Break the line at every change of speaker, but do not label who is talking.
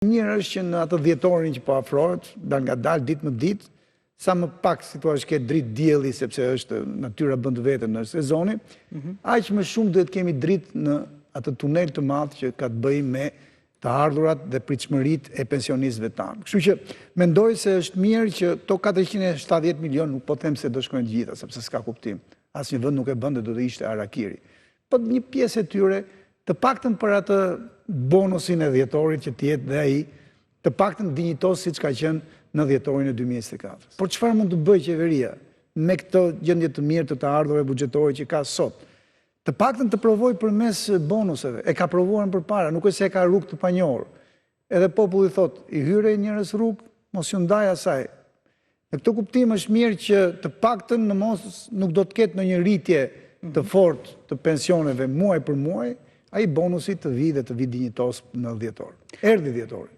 Mirë është që në atë dhjetorin që po afrohet, dal nga dal, ditë më ditë, sa më pak si thua ke dritë dielli sepse është natyra bën të vetën në sezoni, aq më shumë duhet kemi dritë në atë tunel të madh që ka të bëjë me të ardhurat dhe pritshmëritë e pensionistëve tanë. Kështu që mendoj se është mirë që to 470 milion, nuk po them se do shkojnë të gjitha, sepse s'ka kuptim. Asnjë vend nuk e bën dhe do të ishte harakiri. Po një pjesë e tyre, të paktën për atë bonusin e dhjetorit që t'jetë dhe ai, të paktën dinjitos siç ka qenë në dhjetorin e 2024. Por çfarë mund të bëjë qeveria me këtë gjendje të mirë të ardhurave buxhetore që ka sot? Të paktën të provoj përmes bonuseve. E ka provuar më përpara, nuk është se e ka rrugë të panjohur. Edhe populli thotë, i hyre njerëz rrugë, mos ju ndaj asaj. Në këtë kuptim është mirë që të paktën në mos nuk do të ketë ndonjë rritje të fortë të pensioneve muaj për muaj, ai bonusi të vi dhe të vi dinjitos në dhjetor. Erdhi dhjetori.